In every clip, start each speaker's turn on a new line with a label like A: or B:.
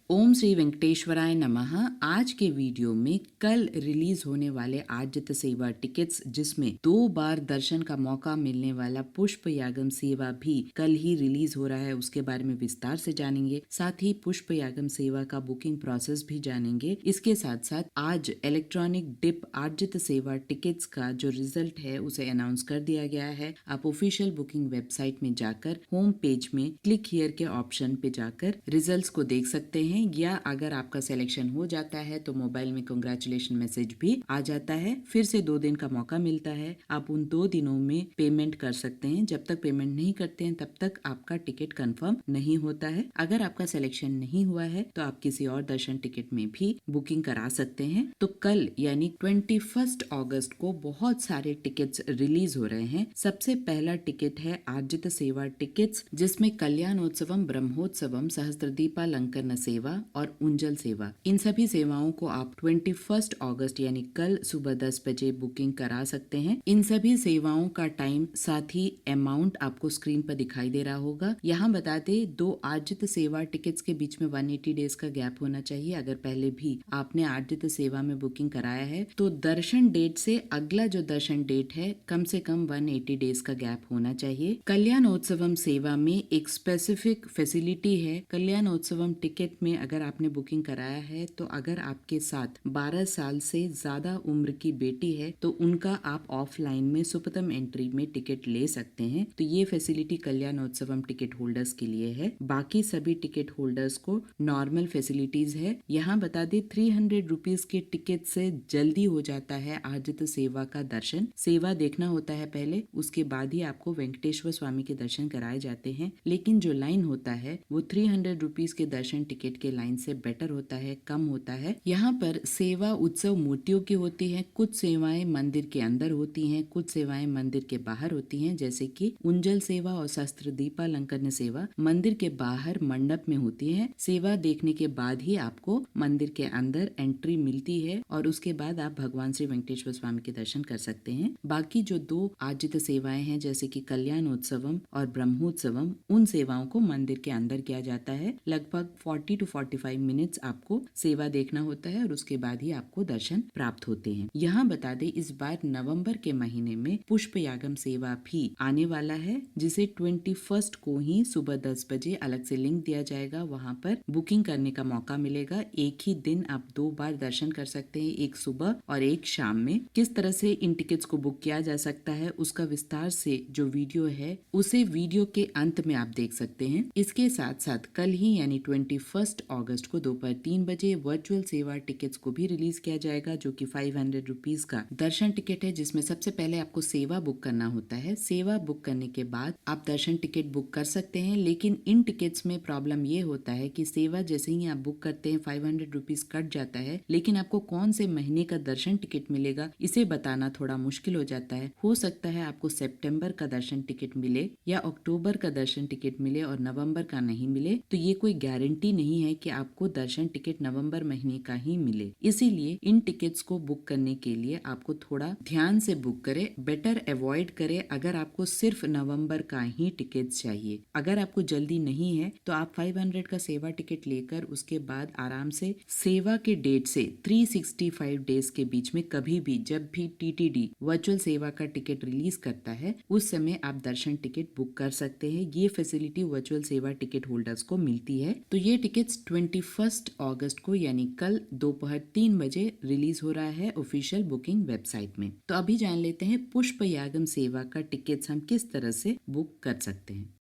A: ओम श्री वेंकटेश्वराय नमः। आज के वीडियो में कल रिलीज होने वाले आदित्य सेवा टिकट्स, जिसमें 2 बार दर्शन का मौका मिलने वाला पुष्प यागम सेवा भी कल ही रिलीज हो रहा है, उसके बारे में विस्तार से जानेंगे। साथ ही पुष्प यागम सेवा का बुकिंग प्रोसेस भी जानेंगे। इसके साथ साथ आज इलेक्ट्रॉनिक डिप आदित्य सेवा टिकट्स का जो रिजल्ट है उसे अनाउंस कर दिया गया है। आप ऑफिशियल बुकिंग वेबसाइट में जाकर होम पेज में क्लिक हियर के ऑप्शन पे जाकर रिजल्ट्स को देख सकते हैं, या अगर आपका सिलेक्शन हो जाता है तो मोबाइल में कांग्रेचुलेशन मैसेज भी आ जाता है। फिर से 2 दिन का मौका मिलता है, आप उन 2 दिनों में पेमेंट कर सकते हैं। जब तक पेमेंट नहीं करते हैं तब तक आपका टिकट कंफर्म नहीं होता है। अगर आपका सिलेक्शन नहीं हुआ है तो आप किसी और दर्शन टिकट में भी बुकिंग करा सकते हैं। तो कल यानी 21 अगस्त को बहुत सारे टिकट्स रिलीज हो रहे हैं। सबसे पहला टिकट है आर्जित सेवा टिकट्स, जिसमें कल्याणोत्सवम, ब्रह्मोत्सवम, सहस्त्रदीपालंकरण सेवा और उंजल सेवा, इन सभी सेवाओं को आप 21 अगस्त यानी कल सुबह 10 बजे बुकिंग करा सकते हैं। इन सभी सेवाओं का टाइम साथ ही अमाउंट आपको स्क्रीन पर दिखाई दे रहा होगा। यहाँ बता दें, 2 आर्जित सेवा टिकट्स के बीच में 180 डेज का गैप होना चाहिए। अगर पहले भी आपने आर्जित सेवा में बुकिंग कराया है तो दर्शन डेट से अगला जो दर्शन डेट है कम से कम 180 डेज का गैप होना चाहिए। कल्याणोत्सवम सेवा में एक स्पेसिफिक फैसिलिटी है। कल्याणोत्सवम टिकट में अगर आपने बुकिंग कराया है तो अगर आपके साथ 12 साल से ज्यादा उम्र की बेटी है तो उनका आप ऑफलाइन में सुपथम एंट्री में टिकट ले सकते हैं। तो ये फैसिलिटी कल्याणोत्सवम टिकट होल्डर्स के लिए है। बाकी सभी टिकट होल्डर्स को नॉर्मल फैसिलिटीज है। यहाँ बता दें, 300 रुपीज के टिकट से जल्दी हो जाता है आदित सेवा का दर्शन। सेवा देखना होता है पहले, उसके बाद ही आपको वेंकटेश्वर स्वामी के दर्शन कराए जाते हैं। लेकिन जो लाइन होता है वो 300 रुपीज के दर्शन टिकट के लाइन से बेटर होता है, कम होता है। यहाँ पर सेवा उत्सव मूर्तियों की होती है। कुछ सेवाएं मंदिर के अंदर होती हैं, कुछ सेवाएं मंदिर के बाहर होती हैं, जैसे कि उंजल सेवा और शस्त्र दीपालंकरण सेवा मंदिर के बाहर मंडप में होती है। सेवा देखने के बाद ही आपको मंदिर के अंदर एंट्री मिलती है और उसके बाद आप भगवान श्री वेंकटेश्वर स्वामी के दर्शन कर सकते हैं। बाकी जो 2 आर्जित सेवाएं हैं, जैसे कि कल्याणोत्सवम और ब्रह्मोत्सवम, उन सेवाओं को मंदिर के अंदर किया जाता है। लगभग 40 to 45 मिनट्स आपको सेवा देखना होता है और उसके बाद ही आपको दर्शन प्राप्त होते हैं। यहाँ बता दें, इस बार नवंबर के महीने में पुष्प यागम सेवा भी आने वाला है, जिसे 21 को ही सुबह 10 बजे अलग से लिंक दिया जाएगा। वहाँ पर बुकिंग करने का मौका मिलेगा। एक ही दिन आप 2 बार दर्शन कर सकते हैं, एक सुबह और एक शाम में। किस तरह से इन टिकट्स को बुक किया जा सकता है उसका विस्तार से जो वीडियो है उसे वीडियो के अंत में आप देख सकते हैं। इसके साथ साथ कल ही यानी 21 अगस्त को दोपहर 3 बजे वर्चुअल सेवा टिकट्स को भी रिलीज किया जाएगा, जो कि 500 रुपीज का दर्शन टिकट है, जिसमें सबसे पहले आपको सेवा बुक करना होता है। सेवा बुक करने के बाद आप दर्शन टिकट बुक कर सकते हैं। लेकिन इन टिकट्स में प्रॉब्लम ये होता है कि सेवा जैसे ही आप बुक करते हैं 500 रुपीज कट जाता है, लेकिन आपको कौन से महीने का दर्शन टिकट मिलेगा इसे बताना थोड़ा मुश्किल हो जाता है। हो सकता है आपको सितंबर का दर्शन टिकट मिले या अक्टूबर का दर्शन टिकट मिले और नवंबर का नहीं मिले। तो ये कोई गारंटी नहीं है कि आपको दर्शन टिकट नवंबर महीने का ही मिले। इसीलिए इन टिकट्स को बुक करने के लिए आपको थोड़ा ध्यान से बुक करें, बेटर अवॉइड करें अगर आपको सिर्फ नवंबर का ही टिकट चाहिए। अगर आपको जल्दी नहीं है तो आप 500 का सेवा टिकट लेकर उसके बाद आराम से सेवा के डेट से 365 डेज के बीच में कभी भी, जब भी टीटीडी वर्चुअल सेवा का टिकट रिलीज करता है उस समय आप दर्शन टिकट बुक कर सकते हैं। ये फैसिलिटी वर्चुअल सेवा टिकट होल्डर्स को मिलती है। तो ये टिकट्स 21 अगस्त को यानी कल दोपहर 3 बजे रिलीज हो रहा है ऑफिशियल बुकिंग वेबसाइट में। तो अभी जान लेते हैं पुष्प यागम सेवा का टिकट्स हम किस तरह से बुक कर सकते हैं।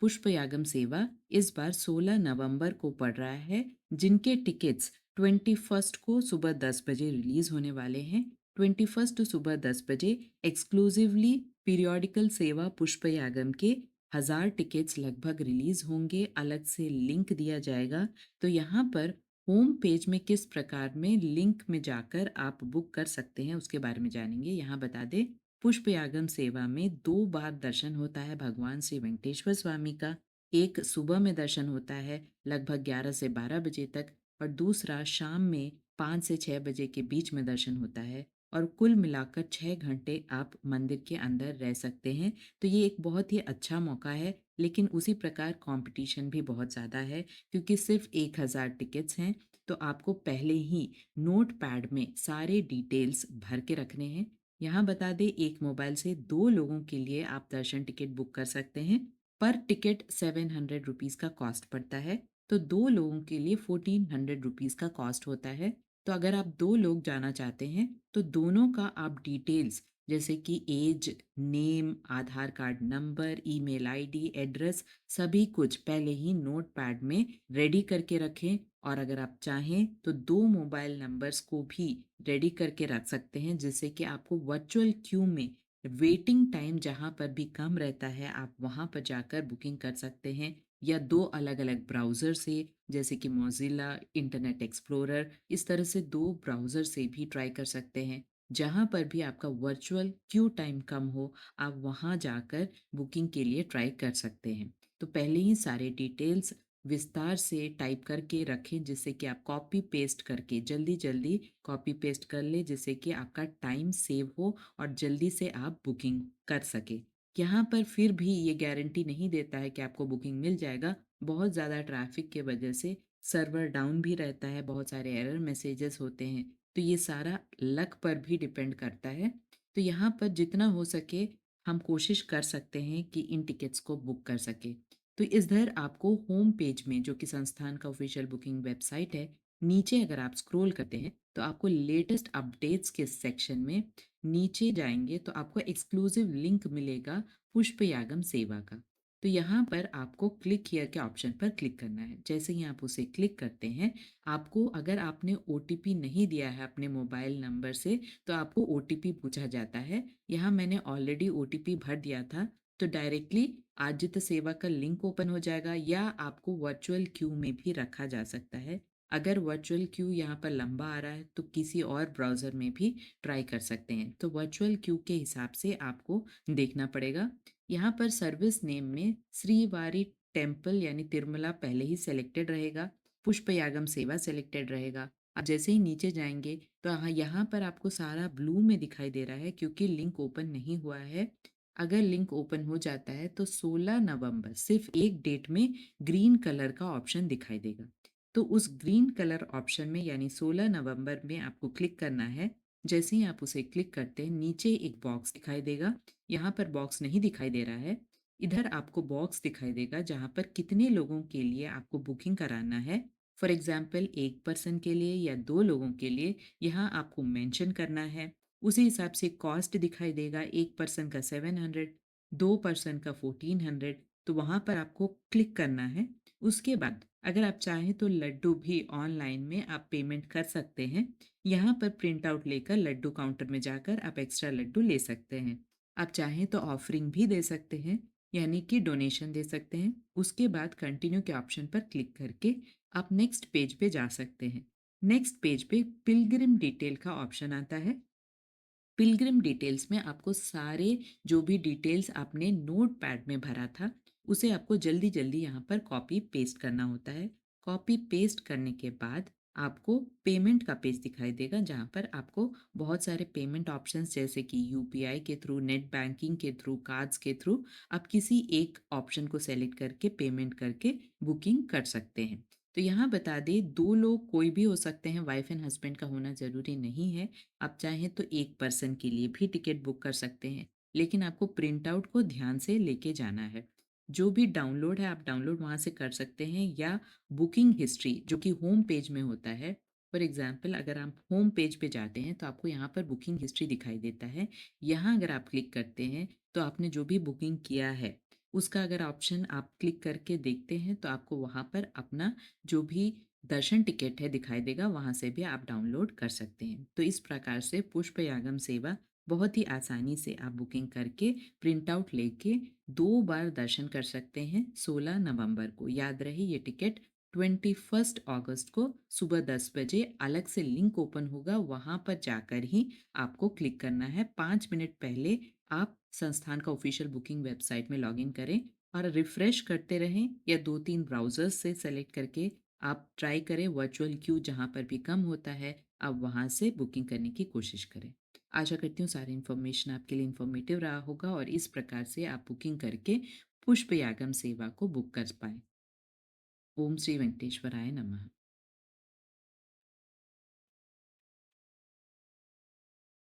A: पुष्प यागम सेवा इस बार 16 नवंबर को पड़ रहा है, जिनके टिकट्स 21 को सुबह 10 बजे रिलीज होने वाले हैं। 21 सुबह 10 बजे एक्सक्लूसिवली पीरियोडिकल सेवा पुष्प यागम के 1000 टिकट्स लगभग रिलीज होंगे। अलग से लिंक दिया जाएगा। तो यहाँ पर होम पेज में किस प्रकार में लिंक में जाकर आप बुक कर सकते हैं उसके बारे में जानेंगे। यहाँ बता दें, पुष्प यागम सेवा में 2 बार दर्शन होता है भगवान श्री वेंकटेश्वर स्वामी का। एक सुबह में दर्शन होता है लगभग 11 से 12 बजे तक और दूसरा शाम में 5 से 6 बजे के बीच में दर्शन होता है। और कुल मिलाकर 6 घंटे आप मंदिर के अंदर रह सकते हैं। तो ये एक बहुत ही अच्छा मौका है, लेकिन उसी प्रकार कॉम्पिटिशन भी बहुत ज़्यादा है क्योंकि सिर्फ़ 1000 टिकट्स हैं, तो आपको पहले ही नोटपैड में सारे डिटेल्स भर के रखने हैं। यहाँ बता दें, एक मोबाइल से 2 लोगों के लिए आप दर्शन टिकट बुक कर सकते हैं। पर टिकट ₹700 का कॉस्ट पड़ता है, तो 2 लोगों के लिए ₹1400 का कॉस्ट होता है। तो अगर आप 2 लोग जाना चाहते हैं, तो दोनों का आप डिटेल्स जैसे कि age, name, Aadhaar card number, email ID, address सभी कुछ पहले ही नोटपैड में रेडी करके रखें। और अगर आप चाहें तो 2 मोबाइल नंबर्स को भी रेडी करके रख सकते हैं, जिससे कि आपको वर्चुअल क्यू में वेटिंग टाइम जहाँ पर भी कम रहता है, आप वहाँ पर जाकर बुकिंग कर सकते हैं, या 2 अलग-अलग ब्राउज़र से जैसे कि मोज़िला, इंटरनेट एक्सप्लोरर, इस तरह से 2 ब्राउज़र से भी ट्राई कर सकते हैं। जहाँ पर भी आपका वर्चुअल क्यू टाइम कम हो, आप वहाँ जाकर बुकिंग के लिए ट्राई कर सकते हैं। तो पहले ही सारे डिटेल्स विस्तार से टाइप करके रखें, जिससे कि आप कॉपी पेस्ट करके जल्दी-जल्दी कॉपी पेस्ट कर लें, जिससे कि आपका टाइम सेव हो और जल्दी से आप बुकिंग कर सकें। यहाँ पर फिर भी ये गारंटी नहीं देता है कि आपको बुकिंग मिल जाएगा। बहुत ज़्यादा ट्रैफ़िक की वजह से सर्वर डाउन भी रहता है, बहुत सारे एरर मैसेजेस होते हैं, तो ये सारा लक पर भी डिपेंड करता है। तो यहाँ पर जितना हो सके हम कोशिश कर सकते हैं कि इन टिकट्स को बुक कर सकें। तो इधर आपको होम पेज में, जो कि संस्थान का ऑफ़िशियल बुकिंग वेबसाइट है, नीचे अगर आप स्क्रॉल करते हैं, तो आपको लेटेस्ट अपडेट्स के सेक्शन में नीचे जाएँगे तो आपको एक्सक्लूसिव लिंक मिलेगा पुष्प यागम सेवा का। तो यहाँ पर आपको क्लिक हियर के ऑप्शन पर क्लिक करना है। जैसे ही आप उसे क्लिक करते हैं, आपको अगर आपने ओटीपी नहीं दिया है अपने मोबाइल नंबर से, तो आपको ओटीपी पूछा जाता है। यहाँ मैंने ऑलरेडी ओटीपी भर दिया था, तो डायरेक्टली आजित सेवा का लिंक ओपन हो जाएगा, या आपको वर्चुअल क्यू में भी रखा जा सकता है। अगर वर्चुअल क्यू यहाँ पर लंबा आ रहा है, तो किसी और ब्राउज़र में भी ट्राई कर सकते हैं। तो वर्चुअल क्यू के हिसाब से आपको देखना पड़ेगा। यहाँ पर सर्विस नेम में श्रीवारी टेम्पल यानी तिरुमला पहले ही सेलेक्टेड रहेगा, पुष्प यागम सेवा सेलेक्टेड रहेगा। आप जैसे ही नीचे जाएँगे, तो यहाँ पर आपको सारा ब्लू में दिखाई दे रहा है क्योंकि लिंक ओपन नहीं हुआ है। अगर लिंक ओपन हो जाता है, तो 16 नवंबर सिर्फ़ एक डेट में ग्रीन कलर का ऑप्शन दिखाई देगा। तो उस ग्रीन कलर ऑप्शन में यानी 16 नवंबर में आपको क्लिक करना है। जैसे ही आप उसे क्लिक करते हैं, नीचे एक बॉक्स दिखाई देगा। यहाँ पर बॉक्स नहीं दिखाई दे रहा है। इधर आपको बॉक्स दिखाई देगा जहाँ पर कितने लोगों के लिए आपको बुकिंग कराना है। फॉर एग्ज़ाम्पल 1 पर्सन के लिए या 2 लोगों के लिए, यहाँ आपको मेंशन करना है। उसी हिसाब से कॉस्ट दिखाई देगा, 1 पर्सन का 700, 2 पर्सन का 1400, तो वहाँ पर आपको क्लिक करना है। उसके बाद अगर आप चाहें तो लड्डू भी ऑनलाइन में आप पेमेंट कर सकते हैं। यहाँ पर प्रिंट आउट लेकर लड्डू काउंटर में जाकर आप एक्स्ट्रा लड्डू ले सकते हैं। आप चाहें तो ऑफरिंग भी दे सकते हैं, यानी कि डोनेशन दे सकते हैं। उसके बाद कंटिन्यू के ऑप्शन पर क्लिक करके आप नेक्स्ट पेज पे जा सकते हैं। नेक्स्ट पेज पे पिलग्रिम डिटेल का ऑप्शन आता है। पिलग्रिम डिटेल्स में आपको सारे जो भी डिटेल्स आपने नोटपैड में भरा था, उसे आपको जल्दी-जल्दी यहाँ पर कॉपी पेस्ट करना होता है। कॉपी पेस्ट करने के बाद आपको पेमेंट का पेज दिखाई देगा, जहाँ पर आपको बहुत सारे पेमेंट ऑप्शंस जैसे कि यूपीआई के थ्रू, नेट बैंकिंग के थ्रू, कार्ड्स के थ्रू आप किसी एक ऑप्शन को सेलेक्ट करके पेमेंट करके बुकिंग कर सकते हैं। तो यहाँ बता दें, 2 लोग कोई भी हो सकते हैं, वाइफ एंड हस्बैंड का होना ज़रूरी नहीं है। आप चाहें तो 1 पर्सन के लिए भी टिकट बुक कर सकते हैं, लेकिन आपको प्रिंट आउट को ध्यान से लेके जाना है। जो भी डाउनलोड है, आप डाउनलोड वहाँ से कर सकते हैं, या बुकिंग हिस्ट्री जो कि होम पेज में होता है। फॉर एग्ज़ाम्पल अगर आप होम पेज पे जाते हैं, तो आपको यहाँ पर बुकिंग हिस्ट्री दिखाई देता है। यहाँ अगर आप क्लिक करते हैं, तो आपने जो भी बुकिंग किया है, उसका अगर ऑप्शन आप क्लिक करके देखते हैं, तो आपको वहाँ पर अपना जो भी दर्शन टिकट है दिखाई देगा, वहाँ से भी आप डाउनलोड कर सकते हैं। तो इस प्रकार से पुष्प यागम सेवा बहुत ही आसानी से आप बुकिंग करके प्रिंट आउट लेके 2 बार दर्शन कर सकते हैं 16 नवंबर को। याद रहे, ये टिकट 21 अगस्त को सुबह 10 बजे अलग से लिंक ओपन होगा, वहाँ पर जाकर ही आपको क्लिक करना है। 5 मिनट पहले आप संस्थान का ऑफ़िशियल बुकिंग वेबसाइट में लॉगिन करें और रिफ्रेश करते रहें, या 2-3 ब्राउज़र्स से सेलेक्ट करके आप ट्राई करें। वर्चुअल क्यू जहाँ पर भी कम होता है, आप वहाँ से बुकिंग करने की कोशिश करें। आशा करती हूँ सारी इन्फॉर्मेशन आपके लिए इन्फॉर्मेटिव रहा होगा और इस प्रकार से आप बुकिंग करके पुष्प यागम सेवा को बुक कर पाएँ। ओम श्री वेंकटेश्वराय नमः।